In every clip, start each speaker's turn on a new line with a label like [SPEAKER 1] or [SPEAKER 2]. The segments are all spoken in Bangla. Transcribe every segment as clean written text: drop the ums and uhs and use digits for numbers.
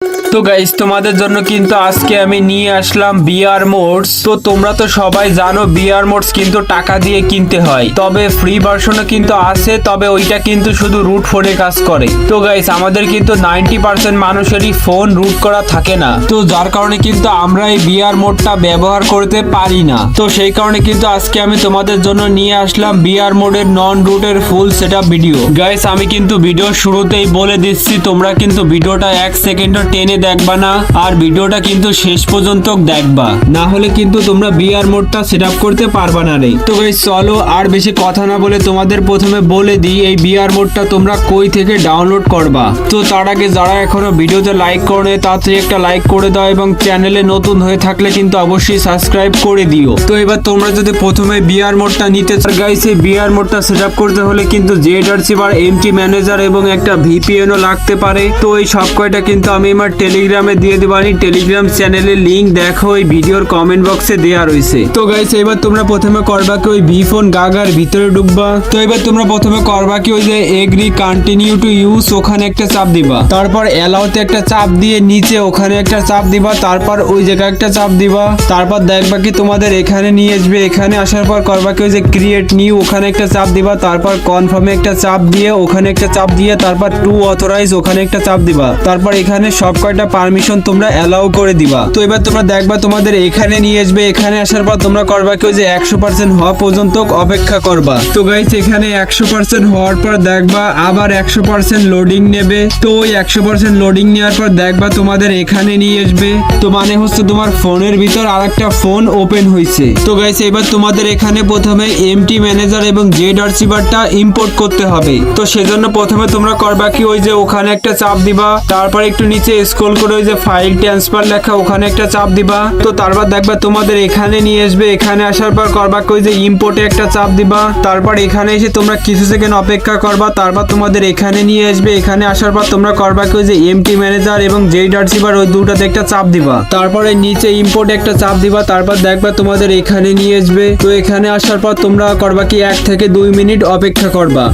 [SPEAKER 1] তো গাইস তোমাদের জন্য কিন্তু আজকে আমি নিয়ে আসলাম বিআর মোডস। তো তোমরা তো সবাই জানো বিআর মোডস কিন্তু টাকা দিয়ে কিনতে হয়, তবে ফ্রি ভার্সনও কিন্তু আছে, তবে ওইটা কিন্তু শুধু রুট ফোনে কাজ করে। তো গাইস আমাদের কিন্তু 90% মানুষেরই ফোন রুট করা থাকে না, তো যার কারণে কিন্তু আমরা এই বিআর মোডটা ব্যবহার করতে পারি না। তো সেই কারণে কিন্তু আজকে আমি তোমাদের জন্য নিয়ে আসলাম বিআর মোডের নন রুটের ফুল সেটআপ ভিডিও। গাইস আমি কিন্তু ভিডিও শুরুতেই বলে দিচ্ছি, তোমরা কিন্তু ভিডিওটা 1 সেকেন্ডও টেনে দেখবা না, আর ভিডিওটা কিন্তু শেষ পর্যন্ত দেখবা, না হলে কিন্তু তোমরা বিআর মোডটা সেটআপ করতে পারবা না রে। তো গাইস চলো আর বেশি কথা না বলে তোমাদের প্রথমে বলে দিই এই বিআর মোডটা তোমরা কই থেকে ডাউনলোড করবা। তো তার আগে যারা এখনো ভিডিওতে লাইক করে তাড়াতাড়ি একটা লাইক করে দাও, এবং চ্যানেলে নতুন হয়ে থাকলে কিন্তু অবশ্যই সাবস্ক্রাইব করে দিও। তো এবার তোমরা যদি প্রথমে বিআর মোডটা নিতে চাও গাইস, এই বিআর মোডটা সেটআপ করতে হলে কিন্তু ZRC এমটি ম্যানেজার এবং একটা VPN ও লাগতে পারে। তো এই সব কয়টা কিন্তু আমি আমার টেলিগ্রামে দিয়ে দিবানি, টেলিগ্রাম চ্যানেলের লিংক দেখো এই ভিডিওর কমেন্ট বক্সে দেওয়া রয়েছে। তো গাইস এবার তোমরা প্রথমে করবা কি ওই ভিফোন গাগার ভিতরে ঢুকবা। তো এবার তোমরা প্রথমে করবা কি ওই যে এগ্রি কন্টিনিউ টু ইউজ ওখানে একটা চাপ দিবা, তারপর অ্যালাউতে একটা চাপ দিয়ে নিচে ওখানে একটা চাপ দিবা, তারপর ওই জায়গায় একটা চাপ দিবা, তারপর দেখবা কি তোমাদের এখানে নিয়ে আসবে। এখানে আসার পর করবা কি ওই যে ক্রিয়েট নিউ ওখানে একটা চাপ দিবা, তারপর কনফার্মে একটা চাপ দিয়ে ওখানে একটা চাপ দিয়ে, তারপর টু অথরাইজ ওখানে একটা চাপ দিবা, তারপর এখানে সব কয়টা পারমিশন তোমরা অ্যালাউ করে দিবা। তো এবার তোমরা দেখবা তোমাদের এখানে নিয়ে আসবে। এখানে আসার পর তোমরা করবা কি ওই যে 100% হওয়া পর্যন্ত অপেক্ষা করবা। তো গাইস এখানে 100% হওয়ার পর দেখবা আবার 100% লোডিং নেবে। তো ওই 100% লোডিং নেওয়ার পর দেখবা তোমাদের এখানে নিয়ে আসবে। তো মানে হচ্ছে তোমার ফোনের ভিতর আরেকটা ফোন ওপেন হয়েছে। তো গাইস এবার তোমাদের এখানে প্রথমে এমটি ম্যানেজার এবং ZRC বারটা ইম্পোর্ট করতে হবে। তো সেজন্য প্রথমে তোমরা করবা কি ওই যে ওখানে একটা চাপ দিবা, তারপর একটু নিচে স্ক্রল করে ওই যে ফাইল ট্রান্সফার লেখা ওখানে একটা চাপ দিবা। তো তারপর দেখবা তোমাদের এখানে নিয়ে আসবে। এখানে আসার পর করবা কি ওই যে ইম্পোর্টে একটা চাপ দিবা, তারপর এখানে এসে তোমরা কিছু সেকেন্ড অপেক্ষা করবা, তারপর তোমাদের এখানে নিয়ে আসবে। এখানে আসার পর তোমরা করবা কি ওই যে এমটি ম্যানেজার এবং ZRC বার ওই দুটাতে একটা চাপ দিবা, তারপরে নিচে ইম্পোর্টে একটা চাপ দিবা, তারপর দেখবা তোমাদের এখানে নিয়ে আসবে। তো এখানে আসার পর তোমরা করবা কি 1 থেকে 2 মিনিট অপেক্ষা করবা,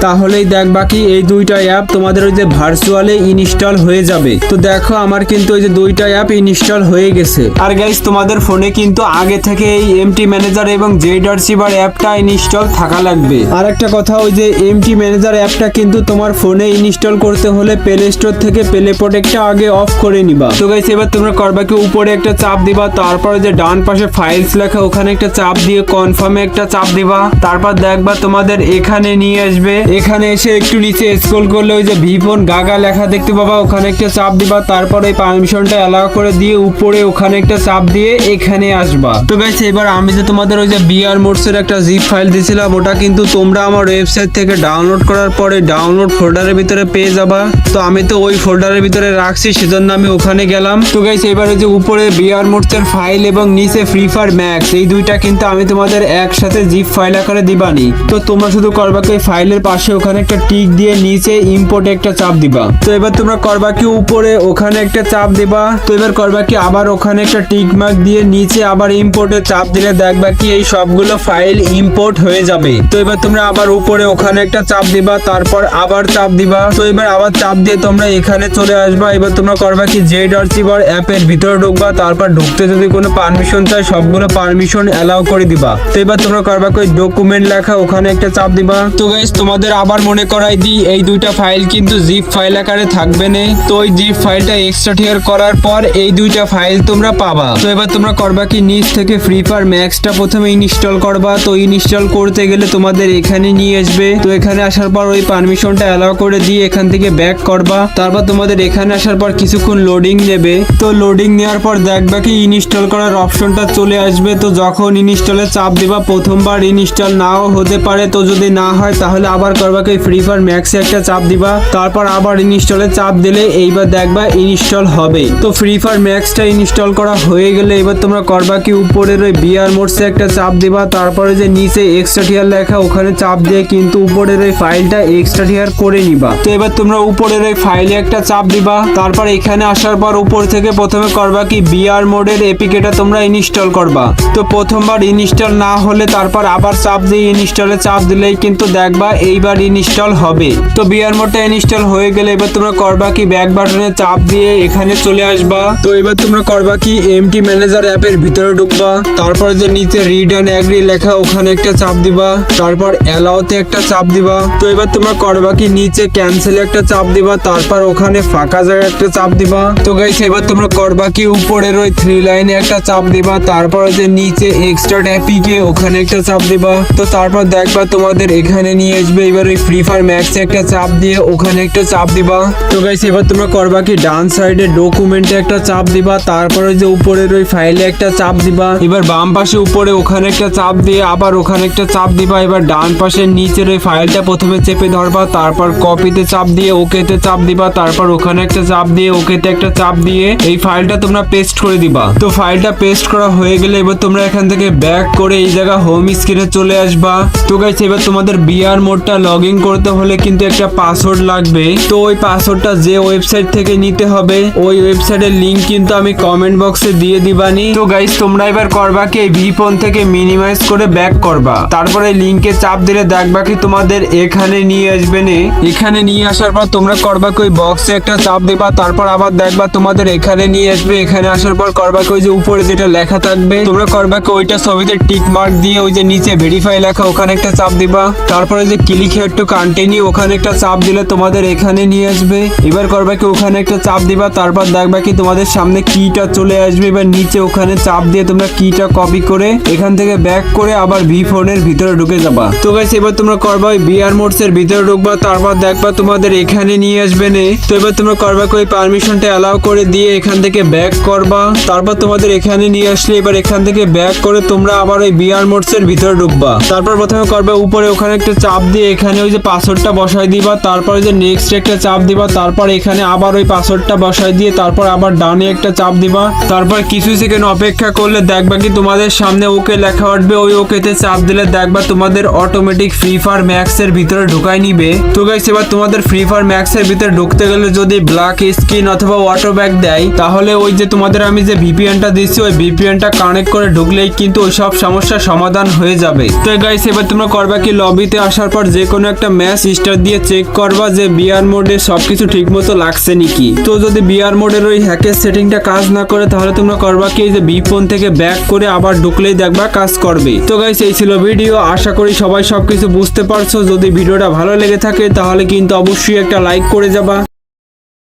[SPEAKER 1] তাহলেই দেখবা কি এই দুইটা অ্যাপ তোমাদের ওই যে ভার্চুয়ালে ইনস্টল হয়ে যাবে। তো দেখো আমার কিন্তু ওই যে দুইটা অ্যাপ ইনস্টল হয়ে গেছে। আর গাইস তোমাদের ফোনে কিন্তু আগে থেকে এই এমটি ম্যানেজার এবং ZRC বার অ্যাপটা ইনস্টল থাকা লাগবে। আর একটা কথা ওই যে এমটি ম্যানেজার অ্যাপটা কিন্তু তোমার ফোনে ইনস্টল করতে হলে প্লে স্টোর থেকে প্লে প্রোটেক্টটা আগে অফ করে নিবা। তো গাইস এবার তোমরা করবা কি উপরে একটা চাপ দিবা, তারপর যে ডান পাশে ফাইলস লেখা ওখানে একটা চাপ দিয়ে কনফার্মে একটা চাপ দিবা, তারপর দেখবা তোমাদের এখানে নিয়ে আসবে। এখানে এসে একটু নিচে স্ক্রল করলে ওই যে ভিফোন গাগা লেখা দেখতে পাবা, ওখানে একটা চাপ দিবা, তারপর এই পারমিশনটা অ্যালাউ করে দিয়ে উপরে ওখানে একটা চাপ দিয়ে এখানে আসবা। তো গাইস এবার আমি যে তোমাদের ওই যে বিআর মোডস এর একটা জিপ ফাইল দিয়েছিলাম ওটা কিন্তু তোমরা আমার ওয়েবসাইট থেকে ডাউনলোড করার পরে ডাউনলোড ফোল্ডারের ভিতরে পেয়ে যাবা। তো আমি তো ওই ফোল্ডারের ভিতরে রাখছি, সেজন্য আমি ওখানে গেলাম। তো গাইস এবার ওই যে উপরে বিআর মোডস এর ফাইল এবং নিচে ফ্রি ফায়ার ম্যাক্স এই দুইটা কিন্তু আমি তোমাদের একসাথে জিপ ফাইল আকারে দিবানি। তো তোমরা শুধু করবা কি ফাইলের পাশে ওখানে একটা টিক দিয়ে নিচে ইম্পোর্টে একটা চাপ দিবা। তো এবার তোমরা করবা কি উপরে ওখানে একটা চাপ দিবা। তো এবার করবা কি আবার ওখানে একটা টিক মার্ক দিয়ে নিচে আবার ইম্পোর্টে চাপ দিলে দেখবা কি এই সবগুলো ফাইল ইম্পোর্ট হয়ে যাবে। তো এবার তোমরা আবার উপরে ওখানে একটা চাপ দিবা, তারপর আবার চাপ দিবা। তো এবার আবার চাপ দিয়ে তোমরা এখানে চলে আসবা। এবার তোমরা করবা কি ZRC বার অ্যাপের ভিতরে ঢুকবা, তারপর ঢুকতে যদি কোনো পারমিশন চাই সবগুলো পারমিশন অ্যালাউ করে দিবা। তো এবার তোমরা করবা কি ডকুমেন্ট লেখা ওখানে একটা চাপ দিবা। তো গাইস তোমাদের আবার মনে করাই দিই এই দুইটা ফাইল কিন্তু জিপ ফাইল আকারে থাকবে না। তো ওই জিপ ফাইলটা এক্সট্রাক্ট করার পর এই দুইটা ফাইল তোমরা পাবা। তো এবার তোমরা করবা কি নিচ থেকে ফ্রি ফায়ার ম্যাক্সটা প্রথমে ইনস্টল করবা। তো ইনস্টল করতে গেলে তোমাদের এখানে নিয়ে আসবে। তো এখানে আসার পর ওই পারমিশনটা অ্যালাউ করে দিয়ে এখান থেকে ব্যাক করবা, তারপর তোমাদের এখানে আসার পর কিছুক্ষণ লোডিং নেবে। তো লোডিং নেওয়ার পর দেখবা কি ইনস্টল করার অপশনটা চলে আসবে। তো যখন ইনস্টলে চাপ দিবা প্রথমবার ইনস্টল নাও হতে পারে, তো যদি না হয় তাহলে আবার করবা কি ফ্রি ফায়ার ম্যাক্সে একটা চাপ দিবা, তারপর আবার ইনস্টলে চাপ দিলে এইবার দেখবা ইনস্টল হবে। তো ফ্রি ফায়ার ম্যাক্সটা ইনস্টল করা হয়ে গেলে এবার তোমরা করবা কি উপরের ওই বিআর মোডসে একটা চাপ দিবা, তারপরে যে নিচে এক্সট্রা টিয়ার লেখা ওখানে চাপ দিয়ে কিন্তু উপরের ওই ফাইলটা এক্সট্রা টিয়ার করে নিবা। তো এবার তোমরা উপরের ওই ফাইলে একটা চাপ দিবা, তারপর এখানে আসার পর উপর থেকে প্রথমে করবা কি বিআর মোডের এপিকেটা তোমরা ইনস্টল করবা। তো প্রথমবার ইনস্টল না হলে তারপর আবার চাপ দিয়ে ইনস্টলে চাপ দিলেই কিন্তু দেখবা এইবার ইনস্টল হবে। তো বিআর মোডটা ইনস্টল হয়ে গেলে এবার তোমরা করবা কি ব্যাক বাটনে চাপ দিয়ে এখানে চলে আসবা। তো এবার তোমরা করবা কি এমটি ম্যানেজার অ্যাপের ভিতরে ঢুকবা, তারপর যে নিচে রিড অ্যান্ড এগ্রি লেখা ওখানে একটা চাপ দিবা, তারপর অ্যালাউতে একটা চাপ দিবা। তো এবার তোমরা করবা কি নিচে ক্যান্সেলে একটা চাপ দিবা, তারপর ওখানে ফাঁকা জায়গায় একটা চাপ দিবা। তো গাইস এবার তোমরা করবা কি উপরের ওই 3 লাইনে একটা চাপ দিবা, তারপর যে নিচে এক্সট্রা ট্যাপিকে ওখানে একটা চাপ দিবা। তো তারপর দেখবা তোমাদের এখানে নিয়ে আসবে। এবার ওই ফ্রি ফায়ার ম্যাক্সে একটা চাপ দিয়ে ওখানে একটা চাপ দিবা। তো গাইস এবার তোমরা করবা কি ডান সাইডে ডকুমেন্টে একটা চাপ দিবা, তারপরে যে উপরের ওই ফাইলে একটা চাপ দিবা। এবার বাম পাশে উপরে ওখানে একটা চাপ দিয়ে আবার ওখানে একটা চাপ দিবা। এবার ডান পাশে নিচের ওই ফাইলটা প্রথমে চেপে ধরবা, তারপর কপিতে চাপ দিয়ে ওকেতে চাপ দিবা, তারপর ওখানে একটা চাপ দিয়ে ওকেতে একটা চাপ দিয়ে এই ফাইলটা তোমরা পেস্ট করে দিবা। তো ফাইলটা পেস্ট করা হয়ে গেলে এবার তোমরা এখান থেকে ব্যাক করে এই জায়গা হোম স্ক্রিনে চলে আসবা। তো গাইস এবার তোমাদের বিআর মোডটা লগ ইন করতে হলে কিন্তু একটা পাসওয়ার্ড লাগবে। তো ওই পাসওয়ার্ডটা যে ওয়েবসাইট থেকে নিতে হবে ওই ওয়েবসাইটের লিংক কিন্তু আমি কমেন্ট বক্সে দিয়ে দিবানি। তো গাইস তোমরা এবার করবা কি এই ভিফোন থেকে মিনিমাইজ করে ব্যাক করবা, তারপরে লিংকে চাপ দিলে দেখবা কি তোমাদের এখানে নিয়ে আসবে নে। এখানে নিয়ে আসার পর তোমরা করবা কি ওই বক্সে একটা চাপ দিবা, তারপর আবার দেখবা তোমাদের এখানে নিয়ে আসবে। এখানে আসার পর করবা কি ওই যে উপরে যেটা লেখা থাকবে তোমরা করবা কি ওইটা ছবিতে টিক মার্ক দিয়ে ওই যে নিচে ভেরিফাই লেখা ওখানে একটা চাপ দিবা, তারপরে যে ক্লিক হিয়ার টু কন্টিনিউ ওখানে একটা চাপ দিলে তোমাদের এখানে নিয়ে আসবে। এবার করবা কি ওখানে একটা চাপ দিবা, তারপর দেখবা কি তোমাদের সামনে কিটা চলে আসবে। এবার নিচে ওখানে চাপ দিয়ে তোমরা কিটা কপি করে এখান থেকে ব্যাক করে আবার ভি ফোনের ভিতরে ঢুকে যাবা। তো গাইস এবার তোমরা করবা ওই বিআর মোডস এর ভিতরে ঢুকবা, তারপর দেখবা তোমাদের এখানে নিয়ে আসবে নে। তো এবার তোমরা করবা কি ওই পারমিশনটা অ্যালাউ করে দিয়ে এখান থেকে ব্যাক করবা, তারপর তোমাদের এখানে নিয়ে আসলে এবার এখান থেকে ব্যাক করে তোমরা আবার ওই বিআর মোডস এর ভিতরে ঢুকবা। তারপর প্রথমে করবে উপরে ওখানে একটা চাপ দিয়ে এখানে ওই যে পাসওয়ার্ডটা বসাই দিবা, তারপরে যে নেক্সট একটা চাপ দিবা, তারপর এখানে আবার ওই পাসওয়ার্ডটা বসাই দিয়ে তারপর আবার ডানে একটা চাপ দিবা। তারপর কিছু সেকেন্ড অপেক্ষা করলে দেখবা কি তোমাদের সামনে ওকে লেখা উঠবে, ওই ওকেতে চাপ দিলে দেখবা তোমাদের অটোমেটিক ফ্রি ফায়ার ম্যাক্স এর ভিতরে ঢুকাই নিবে। তো গাইস এবার তোমাদের ফ্রি ফায়ার ম্যাক্স এর ভিতরে ঢুকতে গেলে যদি ব্ল্যাক স্ক্রিন অথবা অটো ব্যাক দেয় তাহলে ওই যে তোমাদের আমি যে ভিপিএনটা দিচ্ছি ওই ভিপিএনটা কানেক্ট করে ঢুকলেই কিন্তু ওই সব সমস্যার সমাধান হয়ে যাবে। তো গাইস এবার তোমরা করবা কি লবিতে আসার পর যে কোনো একটা ম্যাচ স্টার দিয়ে চেক করবা যে বিআর মোডে সবকিছু ঠিক মতো লাগছে নাকি। তো যদি বিআর মোডের ওই হ্যাকের সেটিংটা কাজ না করে তাহলে তোমরা করবা কি যে বি ফোন থেকে ব্যাক করে আবার ঢুকলেই দেখবা কাজ করবে। তো গাইস এই ছিল ভিডিও, আশা করি সবাই সবকিছু বুঝতে পারছো। যদি ভিডিওটা ভালো লেগে থাকে তাহলে কিন্তু অবশ্যই একটা লাইক করে যাবা।